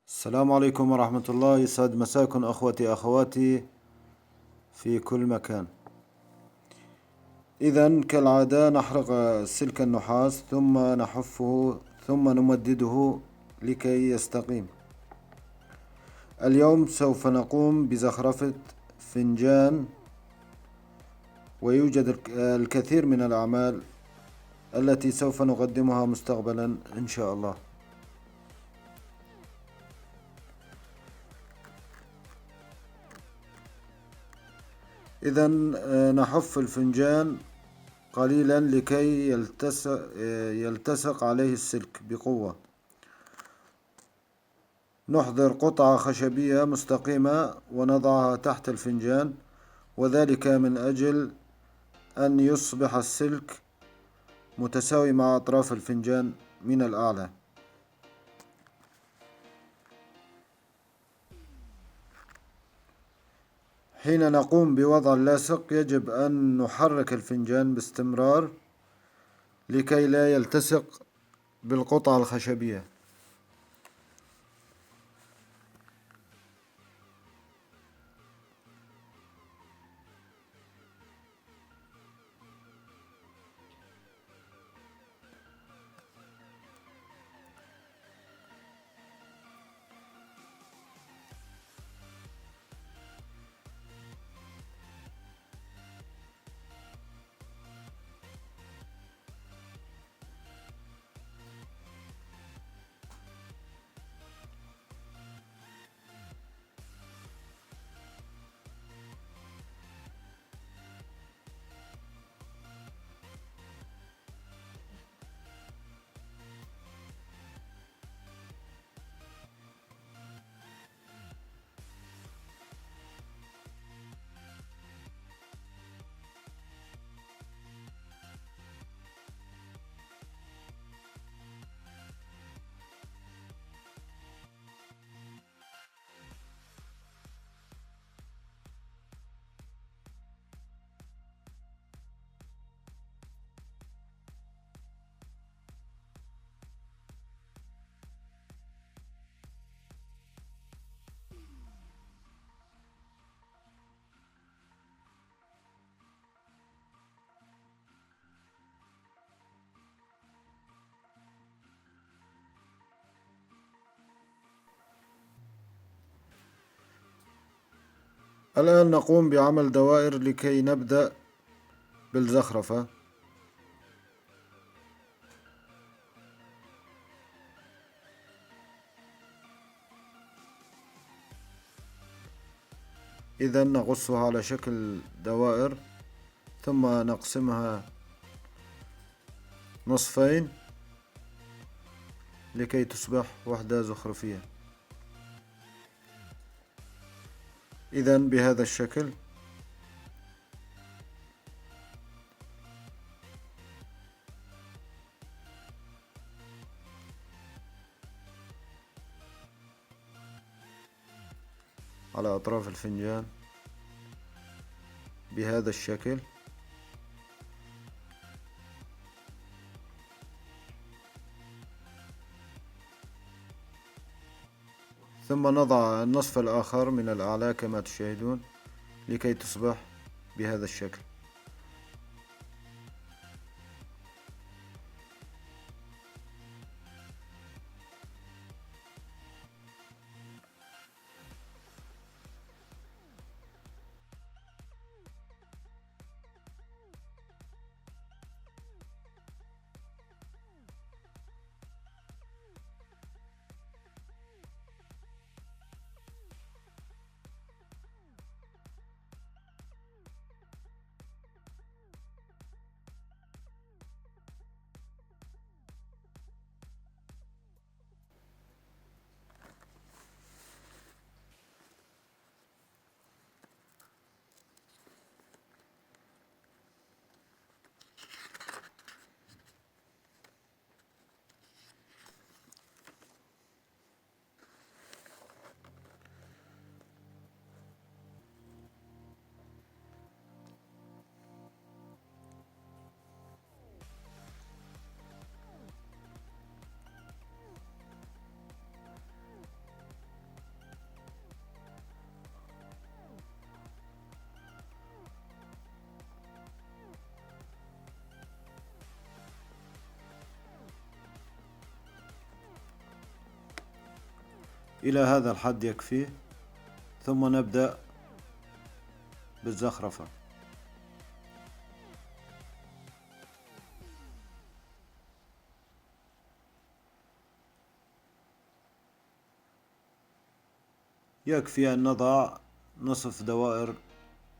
السلام عليكم ورحمة الله. يسعد مساكم أخوتي أخواتي في كل مكان. إذا كالعادة نحرق سلك النحاس ثم نحفه ثم نمدده لكي يستقيم. اليوم سوف نقوم بزخرفة فنجان، ويوجد الكثير من الأعمال التي سوف نقدمها مستقبلا إن شاء الله. إذا نحف الفنجان قليلا لكي يلتصق عليه السلك بقوة. نحضر قطعة خشبية مستقيمة ونضعها تحت الفنجان، وذلك من أجل أن يصبح السلك متساوي مع أطراف الفنجان من الأعلى. حين نقوم بوضع اللاصق يجب أن نحرك الفنجان باستمرار لكي لا يلتصق بالقطعة الخشبية. الآن نقوم بعمل دوائر لكي نبدأ بالزخرفة. إذا نقصها على شكل دوائر ثم نقسمها نصفين لكي تصبح وحدة زخرفية. إذا بهذا الشكل. على أطراف الفنجان بهذا الشكل. ثم نضع النصف الآخر من الأعلى كما تشاهدون لكي تصبح بهذا الشكل. إلى هذا الحد يكفي، ثم نبدأ بالزخرفة. يكفي أن نضع نصف دوائر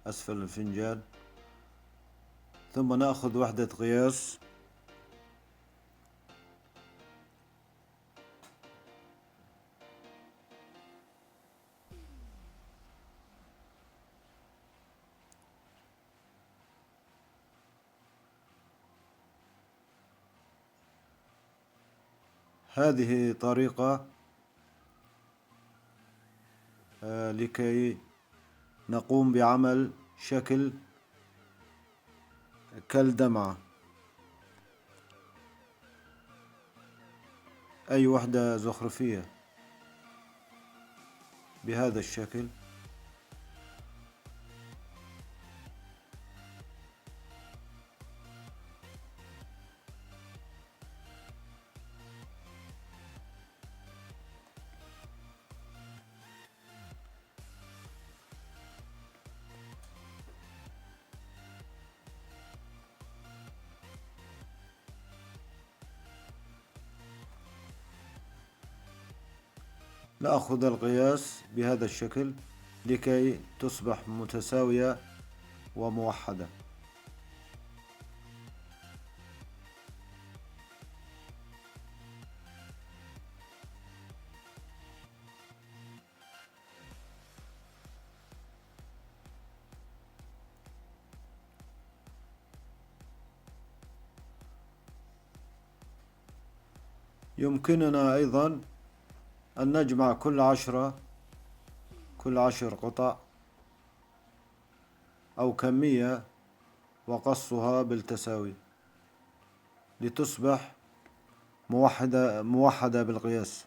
أسفل الفنجان، ثم نأخذ وحدة قياس هذه طريقة لكي نقوم بعمل شكل كالدمعة. أي وحدة زخرفية بهذا الشكل. نأخذ القياس بهذا الشكل لكي تصبح متساوية وموحدة. يمكننا أيضا أن نجمع كل 10 قطع أو كمية وقصها بالتساوي لتصبح موحدة بالقياس.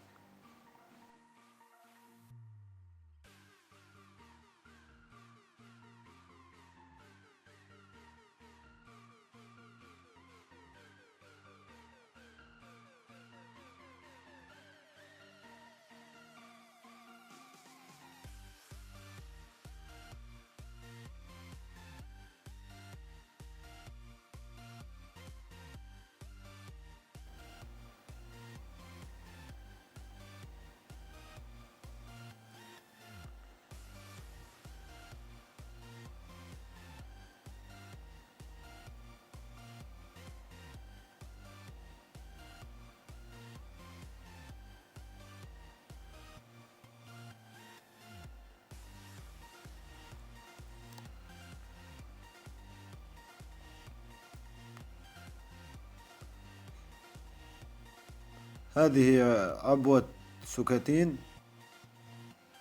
هذه عبوة سكاكين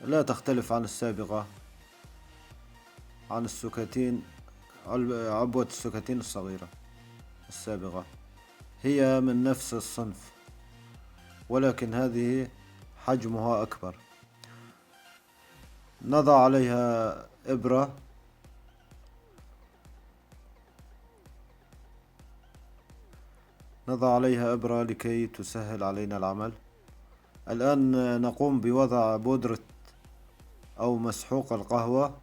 لا تختلف عن السابقة، عن عبوة السكاكين الصغيرة السابقة. هي من نفس الصنف، ولكن هذه حجمها أكبر. نضع عليها إبرة لكي تسهل علينا العمل. الآن نقوم بوضع بودرة أو مسحوق القهوة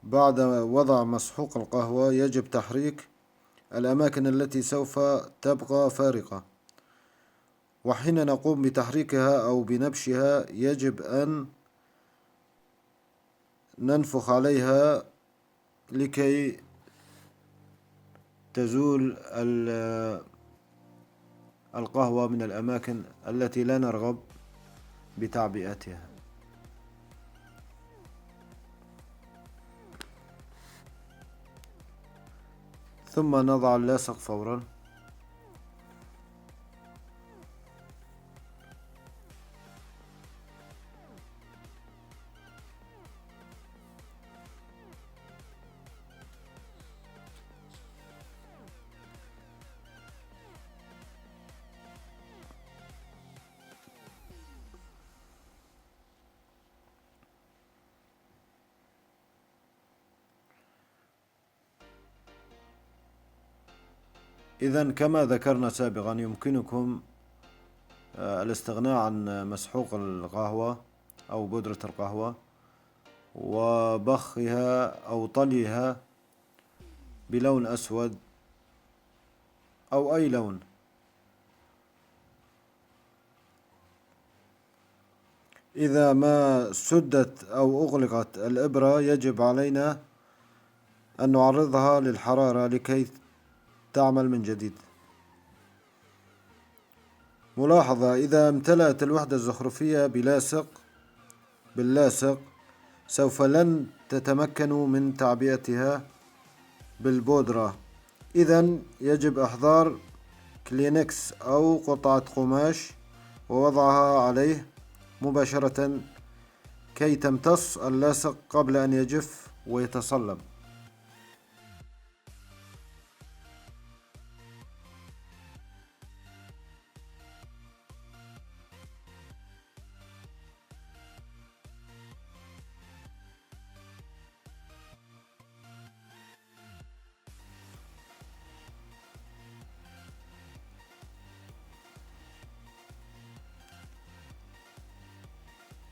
بعد وضع مسحوق القهوة يجب تحريك الأماكن التي سوف تبقى فارغة، وحين نقوم بتحريكها أو بنبشها يجب أن ننفخ عليها لكي تزول القهوة من الأماكن التي لا نرغب بتعبئتها. ثم نضع اللاصق فورا. إذن كما ذكرنا سابقا يمكنكم الاستغناء عن مسحوق القهوة أو بودرة القهوة وبخها أو طليها بلون أسود أو أي لون. إذا ما سدت أو أغلقت الإبرة يجب علينا أن نعرضها للحرارة لكي تعمل من جديد. ملاحظة: إذا امتلأت الوحدة الزخرفية باللاصق سوف لن تتمكنوا من تعبئتها بالبودرة، إذن يجب إحضار كلينكس أو قطعة قماش ووضعها عليه مباشرة كي تمتص اللاصق قبل أن يجف ويتصلب.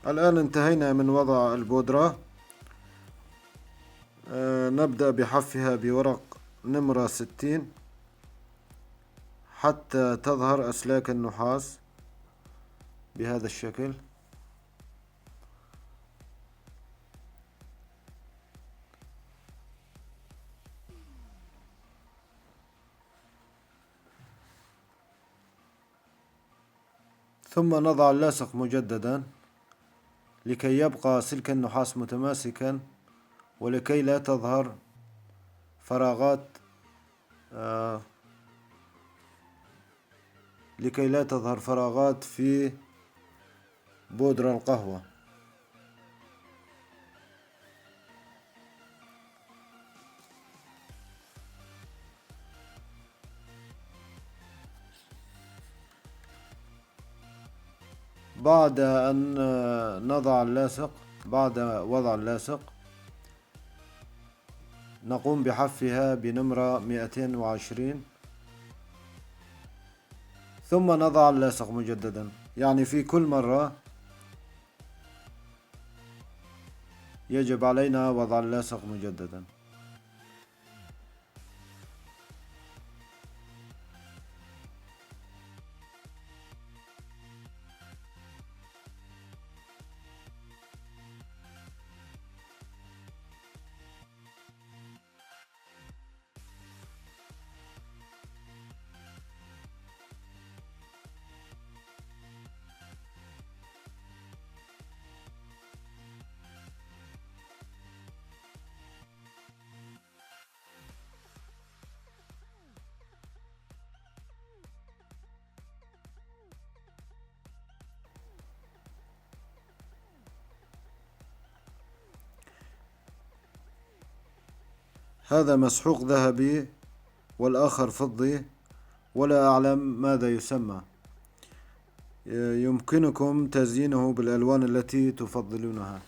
الآن انتهينا من وضع البودرة. نبدأ بحفها بورق نمرة 60 حتى تظهر أسلاك النحاس بهذا الشكل. ثم نضع اللاصق مجددا لكي يبقى سلك النحاس متماسكا ولكي لا تظهر فراغات في بودرة القهوة. بعد وضع اللاصق نقوم بحفها بنمرة 220 ثم نضع اللاصق مجددا، يعني في كل مرة يجب علينا وضع اللاصق مجددا. هذا مسحوق ذهبي والآخر فضي، ولا أعلم ماذا يسمى. يمكنكم تزيينه بالألوان التي تفضلونها.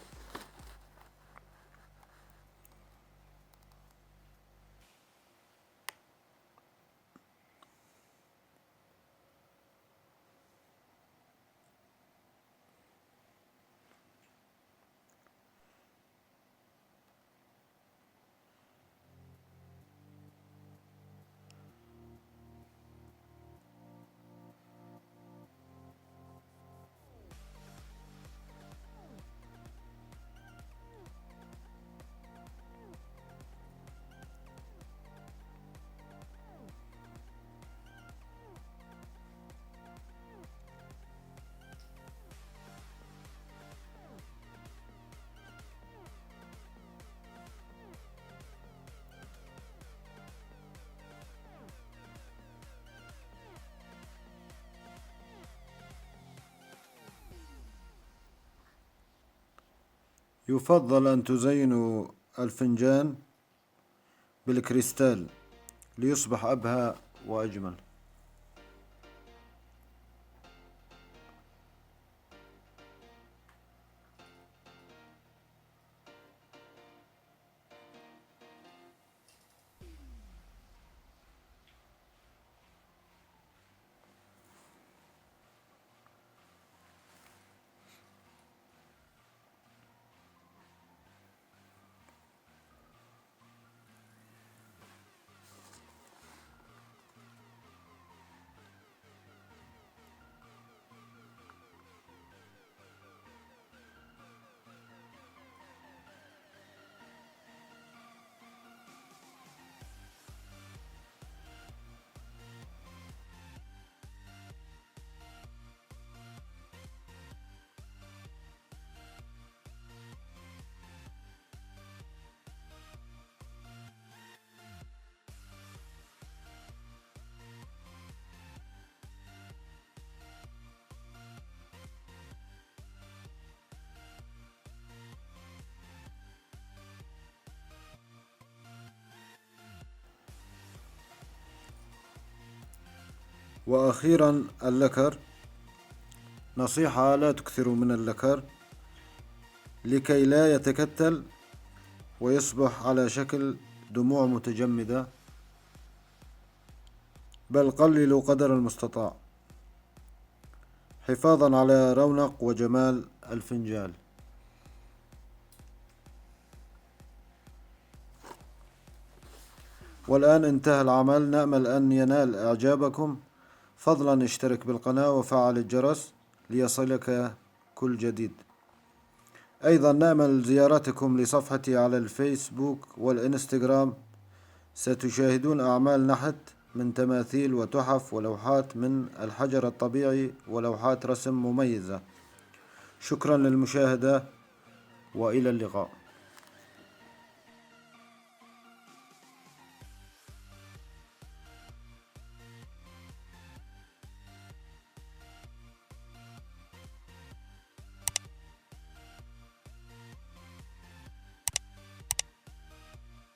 يفضل أن تزينوا الفنجان بالكريستال ليصبح أبهى وأجمل. وأخيرا اللكر، نصيحة: لا تكثروا من اللكر لكي لا يتكتل ويصبح على شكل دموع متجمدة، بل قللوا قدر المستطاع حفاظا على رونق وجمال الفنجال. والآن انتهى العمل، نأمل أن ينال إعجابكم. فضلا اشترك بالقناة وفعل الجرس ليصلك كل جديد. أيضا نأمل زيارتكم لصفحتي على الفيسبوك والإنستغرام، ستشاهدون أعمال نحت من تماثيل وتحف ولوحات من الحجر الطبيعي ولوحات رسم مميزة. شكرا للمشاهدة وإلى اللقاء.